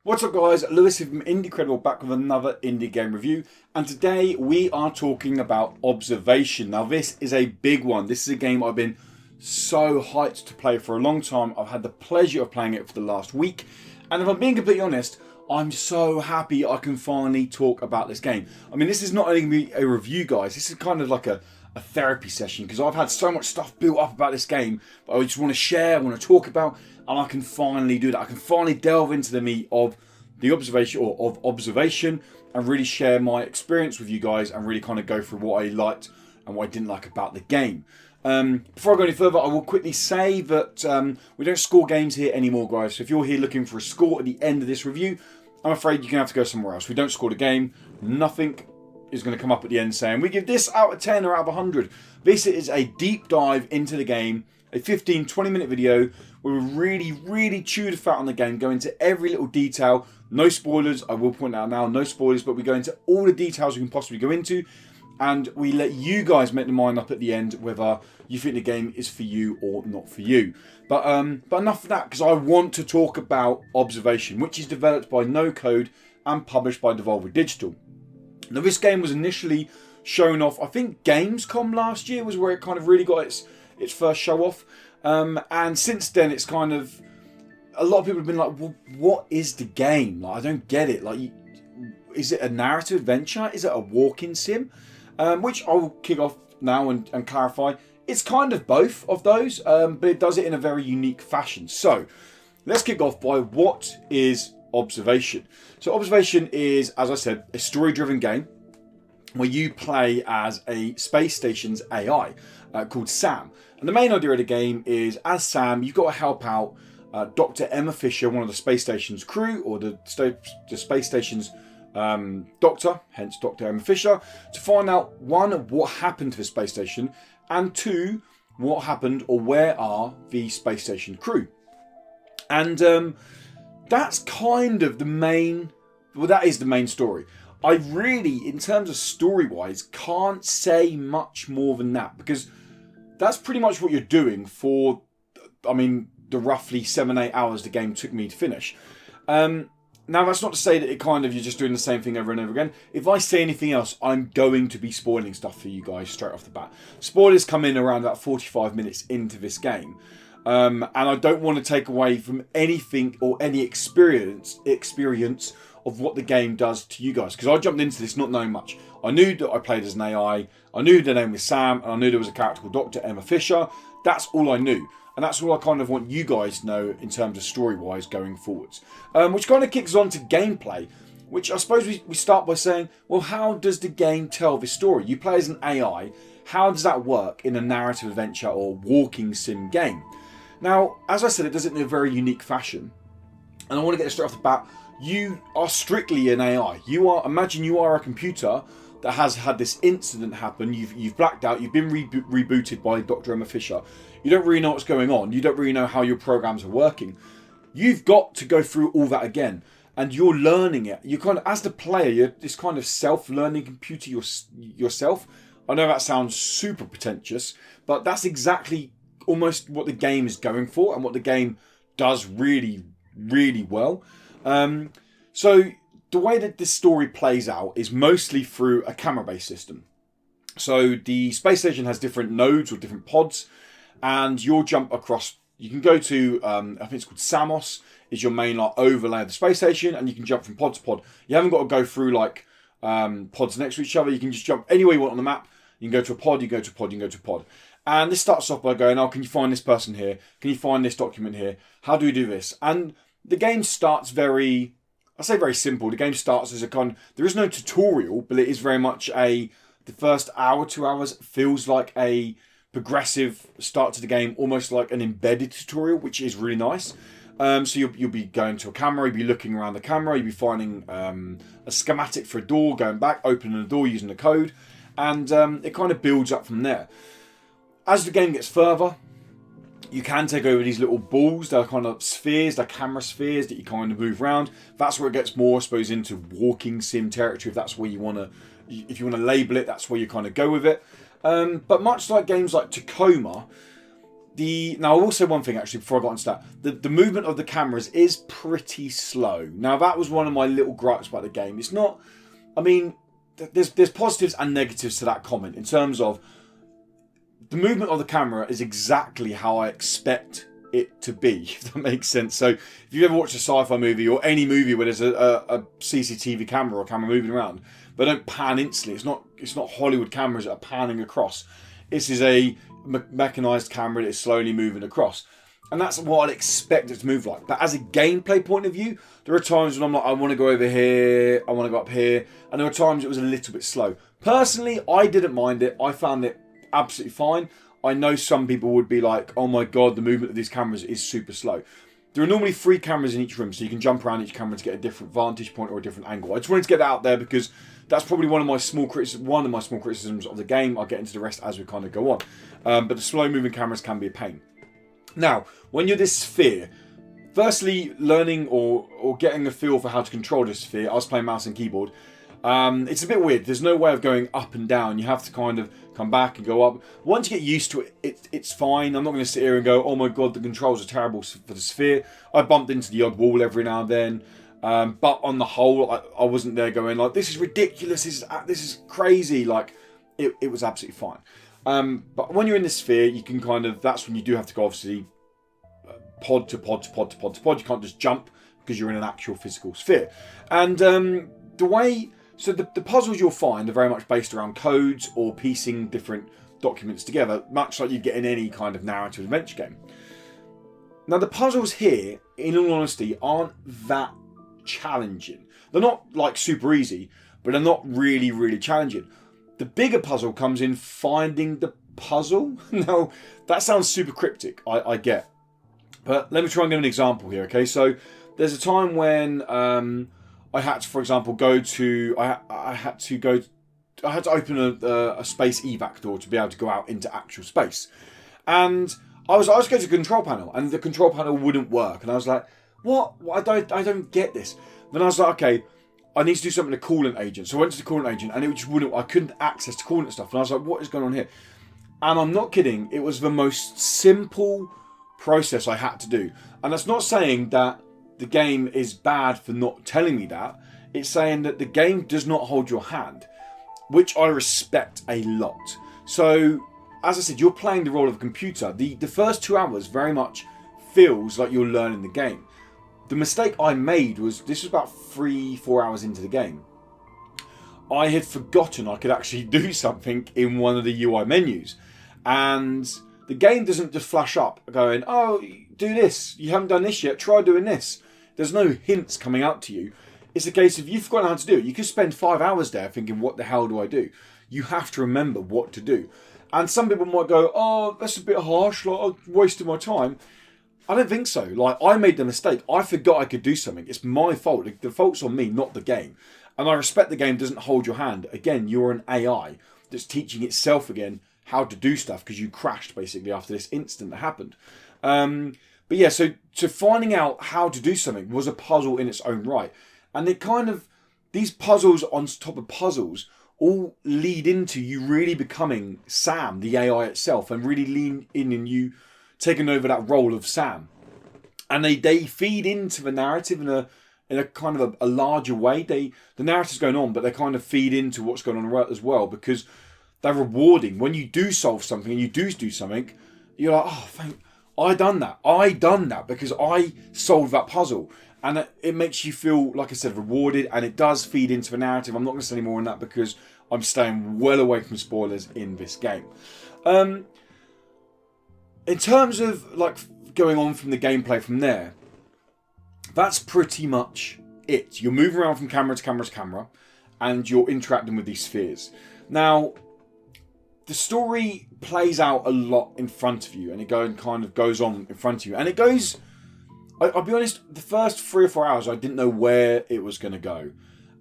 What's up guys, Lewis here from Indie Credible back with another indie game review, and today we are talking about Observation. Now this is a big one. This is a game I've been so hyped to play for a long time. I've had the pleasure of playing it for the last week, and if I'm being completely honest, I'm so happy I can finally talk about this game. I mean, this is not only going to be a review guys, this is kind of like a therapy session, because I've had so much stuff built up about this game that I just want to share, I want to talk about, and I can finally do that. I can finally delve into the meat of the observation and really share my experience with you guys and really kind of go through what I liked and what I didn't like about the game. Before I go any further, I will quickly say that we don't score games here anymore, guys. So if you're here looking for a score at the end of this review, I'm afraid you're going to have to go somewhere else. We don't score the game. Nothing is going to come up at the end saying we give this out of 10 or out of 100. This is a deep dive into the game, a 15-20 minute video where we really chew the fat on the game, go into every little detail. No spoilers, I will point out now, no spoilers, but we go into all the details we can possibly go into, and we let you guys make the mind up at the end whether you think the game is for you or not for you. But enough of that, because I want to talk about Observation, which is developed by No Code and published by Devolver Digital. Now this game was initially shown off, I think Gamescom last year was where it kind of really got its first show off. And since then it's kind of, a lot of people have been like, well, what is the game? Like, I don't get it. Like, is it a narrative adventure? Is it a walking sim? Which I will kick off now and clarify. It's kind of both of those, but it does it in a very unique fashion. So let's kick off by what is Observation. So Observation is, as I said, a story-driven game where you play as a space station's AI called Sam. And the main idea of the game is, as Sam, you've got to help out Dr. Emma Fisher, one of the space station's crew, or the space station's doctor, hence Dr. Emma Fisher, to find out, one, what happened to the space station, and two, what happened or where are the space station crew. And that's kind of the main, well, that is the main story. I really, in terms of story-wise, can't say much more than that, because that's pretty much what you're doing for, I mean, the roughly 7-8 hours the game took me to finish. Now, that's not to say that it kind of, you're just doing the same thing over and over again. If I say anything else, I'm going to be spoiling stuff for you guys straight off the bat. Spoilers come in around about 45 minutes into this game. And I don't want to take away from anything or any experience of what the game does to you guys, because I jumped into this not knowing much. I knew that I played as an AI, I knew the name was Sam, and I knew there was a character called Dr. Emma Fisher. That's all I knew, and that's all I kind of want you guys to know in terms of story-wise going forwards. Which kind of kicks on to gameplay, which I suppose we start by saying, well, how does the game tell this story? You play as an AI, how does that work in a narrative adventure or walking sim game? Now, as I said, it does it in a very unique fashion, and I want to get this straight off the bat. You are strictly an AI. Imagine you are a computer that has had this incident happen. You've blacked out. You've been rebooted by Dr. Emma Fisher. You don't really know what's going on. You don't really know how your programs are working. You've got to go through all that again, and you're learning it. You kind of, as the player, you're this kind of self-learning computer yourself. I know that sounds super pretentious, but that's exactly almost what the game is going for, and what the game does really well. So the way that this story plays out is mostly through a camera-based system. So the space station has different nodes or different pods, and you'll jump across. You can go to, I think it's called Samos, is your main like overlay of the space station, and you can jump from pod to pod. You haven't got to go through like pods next to each other. You can just jump anywhere you want on the map. You can go to a pod, you go to a pod, you can go to a pod. And this starts off by going, oh, can you find this person here? Can you find this document here? How do we do this? And the game starts very simple. The game starts as a there is no tutorial, but it is very much the first hour, 2 hours feels like a progressive start to the game, almost like an embedded tutorial, which is really nice. So you'll be going to a camera, you'll be looking around the camera, you'll be finding a schematic for a door, going back, opening the door using the code, and it kind of builds up from there. As the game gets further, you can take over these little balls. They're kind of spheres, they're camera spheres that you kind of move around. That's where it gets more, I suppose, into walking sim territory. If that's where you want to, if you want to label it, that's where you kind of go with it. But much like games like Tacoma, Now, I will say one thing actually before I got into that. The movement of the cameras is pretty slow. Now, that was one of my little gripes about the game. It's not. I mean, there's positives and negatives to that comment in terms of the movement of the camera is exactly how I expect it to be, if that makes sense. So if you've ever watched a sci-fi movie or any movie where there's a CCTV camera or camera moving around, they don't pan instantly. It's not Hollywood cameras that are panning across. This is a mechanized camera that is slowly moving across, and that's what I'd expect it to move like. But as a gameplay point of view, there are times when I'm like, I want to go over here, I want to go up here, and there were times it was a little bit slow. Personally, I didn't mind it. I found it absolutely fine. I know some people would be like, oh my god, the movement of these cameras is super slow. There are normally 3 cameras in each room, so you can jump around each camera to get a different vantage point or a different angle. I just wanted to get that out there because that's probably one of my small criticisms of the game. I'll get into the rest as we kind of go on. But the slow moving cameras can be a pain. Now, when you're this sphere, firstly, learning or getting a feel for how to control this sphere, I was playing mouse and keyboard. It's a bit weird. There's no way of going up and down. You have to kind of come back and go up. Once you get used to it, it's fine. I'm not going to sit here and go, oh my god, the controls are terrible for the sphere. I bumped into the odd wall every now and then. But on the whole, I wasn't there going like, this is ridiculous, this is crazy. Like, it was absolutely fine. But when you're in the sphere, you can kind of, that's when you do have to go, obviously, pod to pod to pod to pod to pod. You can't just jump because you're in an actual physical sphere. And the puzzles you'll find are very much based around codes or piecing different documents together, much like you'd get in any kind of narrative adventure game. Now, the puzzles here, in all honesty, aren't that challenging. They're not like super easy, but they're not really, really challenging. The bigger puzzle comes in finding the puzzle. Now, that sounds super cryptic, I get. But let me try and give an example here, okay? So, there's a time when I had to, for example, I had to open a space evac door to be able to go out into actual space. And I was going to the control panel, and the control panel wouldn't work. And I was like, what? I don't get this. Then I was like, okay, I need to do something to coolant agent. So I went to the coolant agent, and it just wouldn't. I couldn't access the coolant stuff. And I was like, what is going on here? And I'm not kidding. It was the most simple process I had to do. And that's not saying that the game is bad for not telling me that. It's saying that the game does not hold your hand, which I respect a lot. So, as I said, you're playing the role of a computer. The first 2 hours very much feels like you're learning the game. The mistake I made was, this was about 3-4 hours into the game. I had forgotten I could actually do something in one of the UI menus. And the game doesn't just flash up going, oh, do this. You haven't done this yet. Try doing this. There's no hints coming out to you. It's a case of you've forgotten how to do it. You could spend 5 hours there thinking, what the hell do I do? You have to remember what to do. And some people might go, oh, that's a bit harsh. Like, I'm wasting my time. I don't think so. Like, I made the mistake. I forgot I could do something. It's my fault. The fault's on me, not the game. And I respect the game doesn't hold your hand. Again, you're an AI that's teaching itself again how to do stuff because you crashed basically after this incident that happened. But yeah, so finding out how to do something was a puzzle in its own right. And it kind of, these puzzles on top of puzzles all lead into you really becoming Sam, the AI itself, and really lean in and you taking over that role of Sam. And they feed into the narrative in a kind of a larger way. The narrative's going on, but they kind of feed into what's going on as well, because they're rewarding. When you do solve something and you do something, you're like, oh, I done that because I solved that puzzle. And it makes you feel, like I said, rewarded, and it does feed into the narrative. I'm not going to say any more on that because I'm staying well away from spoilers in this game. In terms of like going on from the gameplay from there, that's pretty much it. You're moving around from camera to camera to camera, and you're interacting with these spheres. Now, the story plays out a lot in front of you, and it kind of goes on in front of you. And it goes, I'll be honest, the first 3 or 4 hours, I didn't know where it was going to go.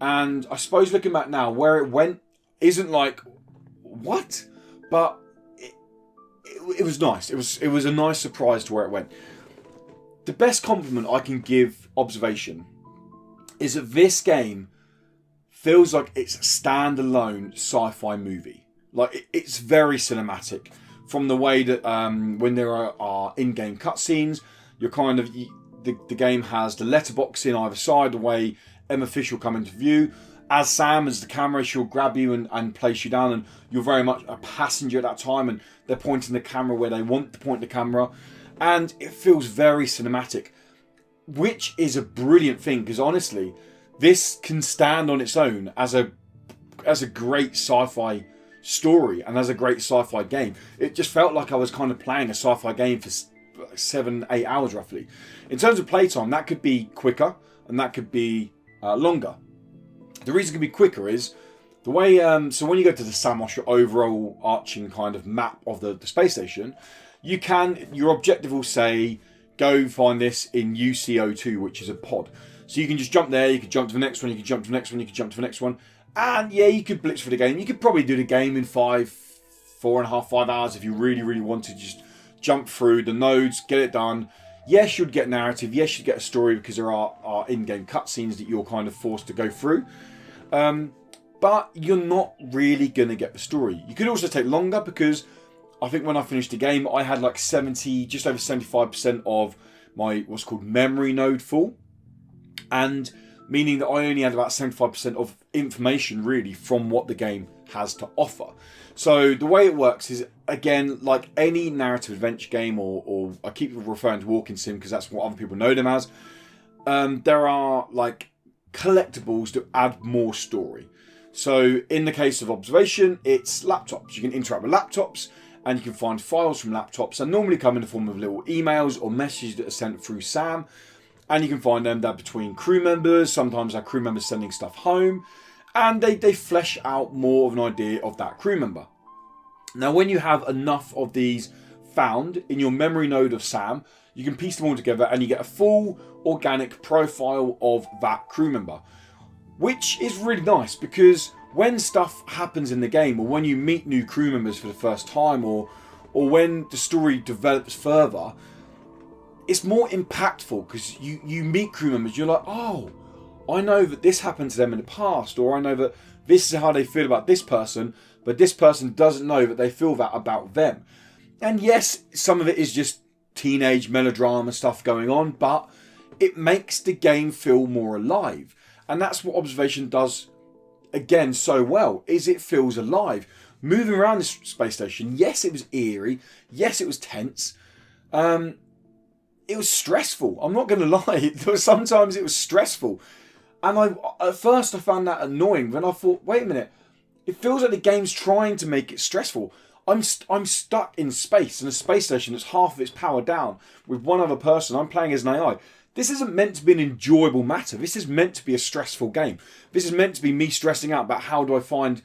And I suppose looking back now, where it went isn't like, what? But it was nice. It was a nice surprise to where it went. The best compliment I can give Observation is that this game feels like it's a standalone sci-fi movie. Like, it's very cinematic. from the way that when there are in-game cutscenes, you're kind of the game has the letterbox in either side, the way Emma Fish will come into view. As Sam, as the camera, she'll grab you and place you down, and you're very much a passenger at that time, and they're pointing the camera where they want to point the camera, and it feels very cinematic, which is a brilliant thing, because honestly, this can stand on its own as a great sci-fi story and as a great sci-fi game. It just felt like I was kind of playing a sci-fi game for 7-8 hours roughly. In terms of playtime, that could be quicker and that could be longer. The reason it can be quicker is the way, so when you go to the Samos, your overall arching kind of map of the space station, your objective will say, go find this in UCO2, which is a pod. So you can just jump there, you can jump to the next one, you can jump to the next one, you can jump to the next one. And yeah, you could blitz for the game. You could probably do the game in 4.5, 5 hours if you really, really wanted to just jump through the nodes, get it done. Yes, you'd get narrative. Yes, you'd get a story because there are in-game cutscenes that you're kind of forced to go through. But you're not really going to get the story. You could also take longer because I think when I finished the game, I had like just over 75% of my what's called memory node full. And meaning that I only had about 75% of information really from what the game has to offer. So the way it works is, again, like any narrative adventure game, or I keep referring to walking sim because that's what other people know them as, there are like collectibles that add more story. So in the case of Observation, it's laptops. You can interact with laptops and you can find files from laptops, and normally come in the form of little emails or messages that are sent through Sam. And you can find them there between crew members. Sometimes our crew members sending stuff home. And they flesh out more of an idea of that crew member. Now, when you have enough of these found in your memory node of Sam, you can piece them all together and you get a full organic profile of that crew member. Which is really nice because when stuff happens in the game, or when you meet new crew members for the first time, or when the story develops further, it's more impactful because you meet crew members. You're like, oh, I know that this happened to them in the past, or I know that this is how they feel about this person, but this person doesn't know that they feel that about them. And yes, some of it is just teenage melodrama stuff going on, but it makes the game feel more alive. And that's what Observation does, again, so well, is it feels alive. Moving around this space station, yes, it was eerie. Yes, it was tense. It was stressful. I'm not going to lie. Sometimes it was stressful. And at first I found that annoying. Then I thought, wait a minute. It feels like the game's trying to make it stressful. I'm stuck in space, in a space station that's half of its power down with one other person. I'm playing as an AI. This isn't meant to be an enjoyable matter. This is meant to be a stressful game. This is meant to be me stressing out about how do I find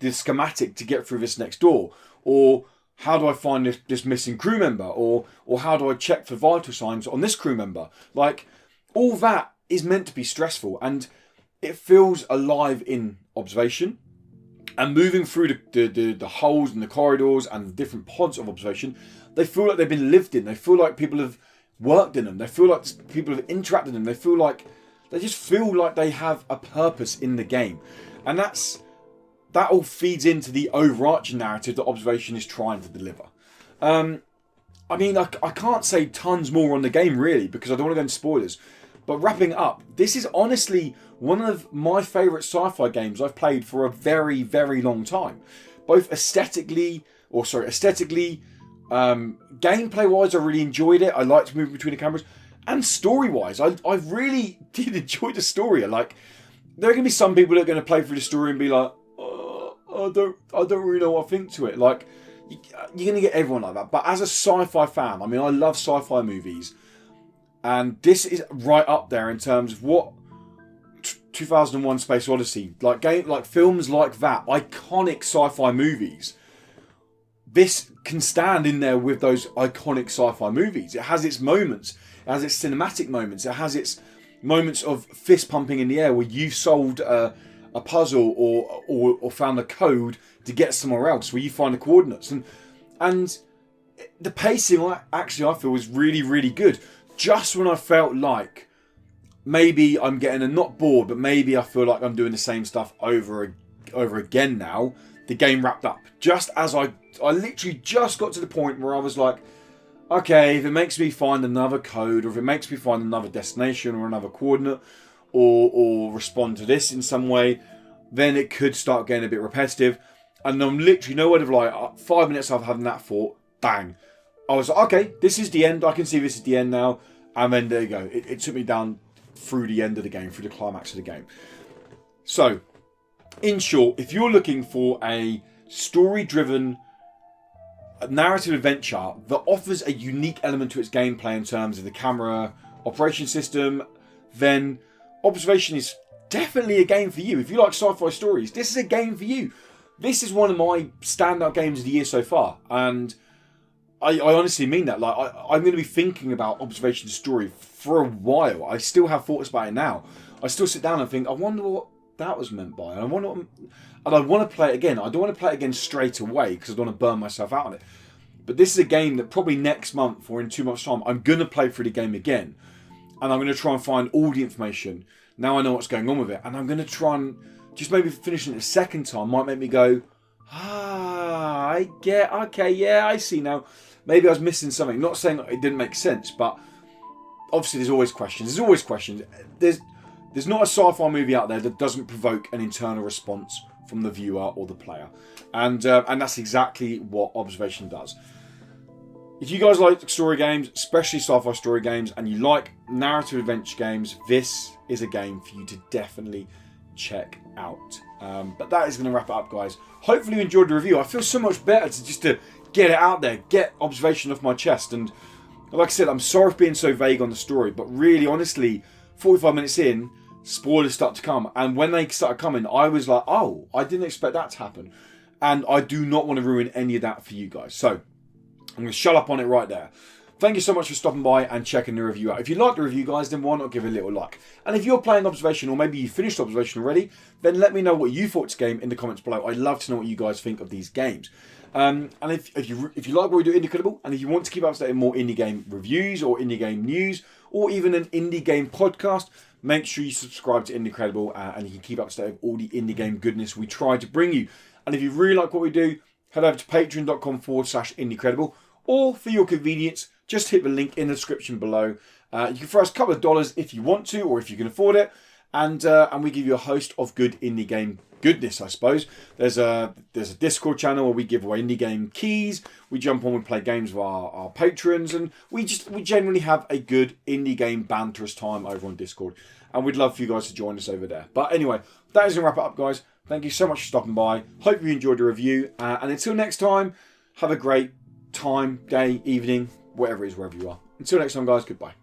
the schematic to get through this next door, or how do I find this missing crew member, or how do I check for vital signs on this crew member? Like, all that is meant to be stressful, and it feels alive in Observation. And moving through the holes and the corridors and the different pods of Observation, they feel like they've been lived in. They feel like people have worked in them. They feel like people have interacted in them. They just feel like they have a purpose in the game. And that all feeds into the overarching narrative that Observation is trying to deliver. I mean, I can't say tons more on the game really because I don't want to go into spoilers. But wrapping up, this is honestly one of my favourite sci-fi games I've played for a very, very long time. Both aesthetically, gameplay-wise, I really enjoyed it. I liked moving between the cameras. And story-wise, I really did enjoy the story. Like, there are going to be some people that are going to play through the story and be like, I don't really know what I think to it. Like, you're going to get everyone like that. But as a sci-fi fan, I mean, I love sci-fi movies. And this is right up there in terms of what 2001 Space Odyssey, like films like that, iconic sci-fi movies. This can stand in there with those iconic sci-fi movies. It has its moments. It has its cinematic moments. It has its moments of fist pumping in the air where you've solved a puzzle or found a code to get somewhere else, where you find the coordinates. And the pacing, I feel, is really, really good. Just when I felt like maybe I'm getting not bored, but maybe I feel like I'm doing the same stuff over again now, the game wrapped up. Just as I literally just got to the point where I was like, okay, if it makes me find another code, or if it makes me find another destination or another coordinate, or respond to this in some way, then it could start getting a bit repetitive. And I'm literally, no word of lie, 5 minutes after having that thought, bang. I was like, okay, this is the end. I can see this is the end now. And then there you go. It took me down through the end of the game, through the climax of the game. So, in short, if you're looking for a story-driven narrative adventure that offers a unique element to its gameplay in terms of the camera, operation system, then Observation is definitely a game for you. If you like sci-fi stories, this is a game for you. This is one of my standout games of the year so far, and I honestly mean that. Like, I'm going to be thinking about Observation's story for a while. I still have thoughts about it now. I still sit down and think, I wonder what that was meant by, and I want to play it again. I don't want to play it again straight away because I don't want to burn myself out on it. But this is a game that probably next month or in 2 months' time, I'm going to play through the game again, and I'm going to try and find all the information. Now I know what's going on with it, and I'm going to try and just maybe finishing it a second time might make me go, okay, yeah, I see now. Maybe I was missing something. Not saying it didn't make sense, but obviously there's always questions. There's not a sci-fi movie out there that doesn't provoke an internal response from the viewer or the player, and that's exactly what Observation does. If you guys like story games, especially sci-fi story games, and you like narrative adventure games, this is a game for you to definitely check out. But that is going to wrap it up, guys. Hopefully you enjoyed the review. I feel so much better to get it out there, get Observation off my chest. And like I said, I'm sorry for being so vague on the story, but really, honestly, 45 minutes in, spoilers start to come. And when they started coming, I was like, oh, I didn't expect that to happen. And I do not want to ruin any of that for you guys. So I'm going to shut up on it right there. Thank you so much for stopping by and checking the review out. If you like the review, guys, then why not give it a little like? And if you're playing Observation, or maybe you finished Observation already, then let me know what you thought of this game in the comments below. I'd love to know what you guys think of these games. And if you like what we do at Indecredible, and if you want to keep up to date with more indie game reviews or indie game news, or even an indie game podcast, make sure you subscribe to Indecredible, and you can keep up to date with all the indie game goodness we try to bring you. And if you really like what we do, head over to patreon.com/Indecredible, or for your convenience, just hit the link in the description below. You can throw us a couple of dollars if you want to, or if you can afford it, and we give you a host of good indie game goodness, I suppose. There's a Discord channel where we give away indie game keys. We jump on and play games with our patrons, and we generally have a good indie game banterous time over on Discord, and we'd love for you guys to join us over there. But anyway, that is going to wrap it up, guys. Thank you so much for stopping by. Hope you enjoyed the review, and until next time, have a great time, day, evening, whatever it is, wherever you are. Until next time, guys, goodbye.